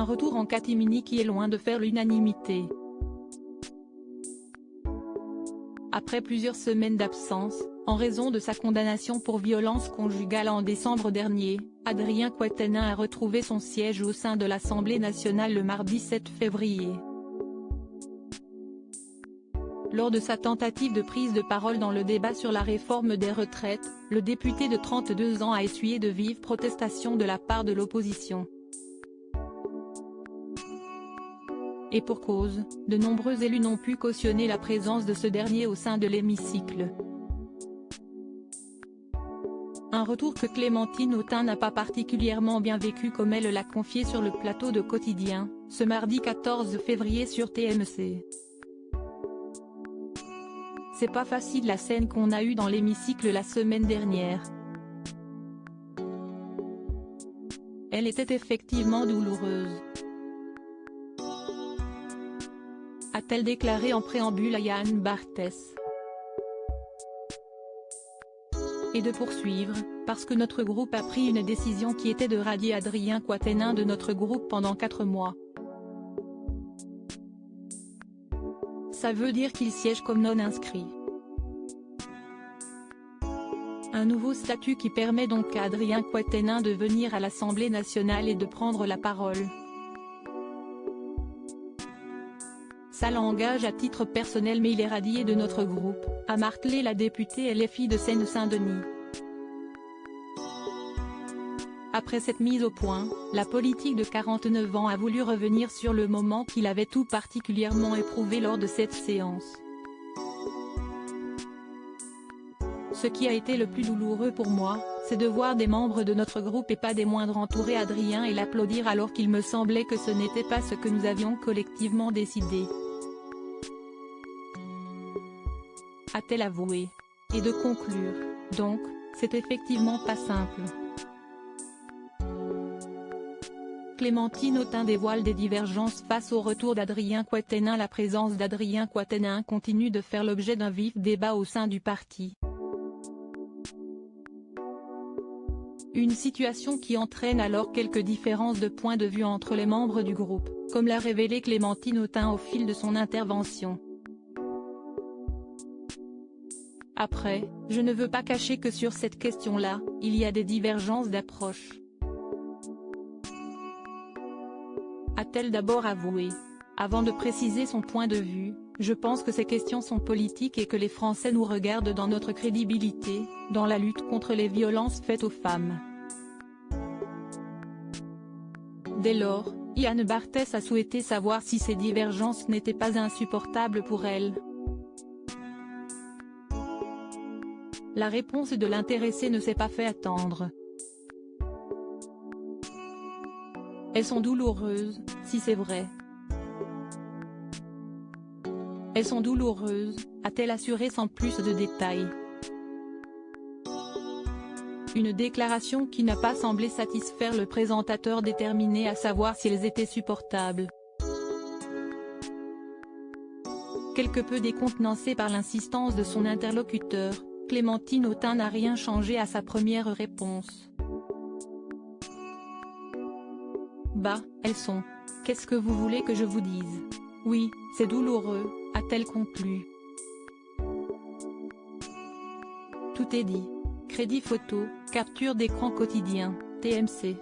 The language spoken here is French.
Un retour en catimini qui est loin de faire l'unanimité. Après plusieurs semaines d'absence, en raison de sa condamnation pour violence conjugale en décembre dernier, Adrien Quatennens a retrouvé son siège au sein de l'Assemblée nationale le mardi 7 février. Lors de sa tentative de prise de parole dans le débat sur la réforme des retraites, le député de 32 ans a essuyé de vives protestations de la part de l'opposition. Et pour cause, de nombreux élus n'ont pu cautionner la présence de ce dernier au sein de l'hémicycle. Un retour que Clémentine Autain n'a pas particulièrement bien vécu comme elle l'a confié sur le plateau de Quotidien, ce mardi 14 février sur TMC. C'est pas facile la scène qu'on a eue dans l'hémicycle la semaine dernière. Elle était effectivement douloureuse, a-t-elle déclaré en préambule à Yann Barthès. Et de poursuivre, parce que notre groupe a pris une décision qui était de radier Adrien Quatennens de notre groupe pendant 4 mois. Ça veut dire qu'il siège comme non inscrit. Un nouveau statut qui permet donc à Adrien Quatennens de venir à l'Assemblée nationale et de prendre la parole. Ça l'engage à titre personnel mais il est radié de notre groupe, a martelé la députée LFI de Seine-Saint-Denis. Après cette mise au point, la politique de 49 ans a voulu revenir sur le moment qu'il avait tout particulièrement éprouvé lors de cette séance. Ce qui a été le plus douloureux pour moi, c'est de voir des membres de notre groupe et pas des moindres entourer Adrien et l'applaudir alors qu'il me semblait que ce n'était pas ce que nous avions collectivement décidé, a-t-elle avoué. Et de conclure, donc, c'est effectivement pas simple. Clémentine Autain dévoile des divergences face au retour d'Adrien Quatennens. La présence d'Adrien Quatennens continue de faire l'objet d'un vif débat au sein du parti. Une situation qui entraîne alors quelques différences de point de vue entre les membres du groupe, comme l'a révélé Clémentine Autain au fil de son intervention. Après, je ne veux pas cacher que sur cette question-là, il y a des divergences d'approche, a-t-elle d'abord avoué. Avant de préciser son point de vue, je pense que ces questions sont politiques et que les Français nous regardent dans notre crédibilité, dans la lutte contre les violences faites aux femmes. Dès lors, Yann Barthès a souhaité savoir si ces divergences n'étaient pas insupportables pour elle. La réponse de l'intéressé ne s'est pas fait attendre. Elles sont douloureuses, si c'est vrai. Elles sont douloureuses, a-t-elle assuré sans plus de détails. Une déclaration qui n'a pas semblé satisfaire le présentateur déterminé à savoir si elles étaient supportables. Quelque peu décontenancée par l'insistance de son interlocuteur, Clémentine Autain n'a rien changé à sa première réponse. Bah, elles sont. Qu'est-ce que vous voulez que je vous dise? Oui, c'est douloureux, a-t-elle conclu. Tout est dit. Crédit photo, capture d'écran quotidien, TMC.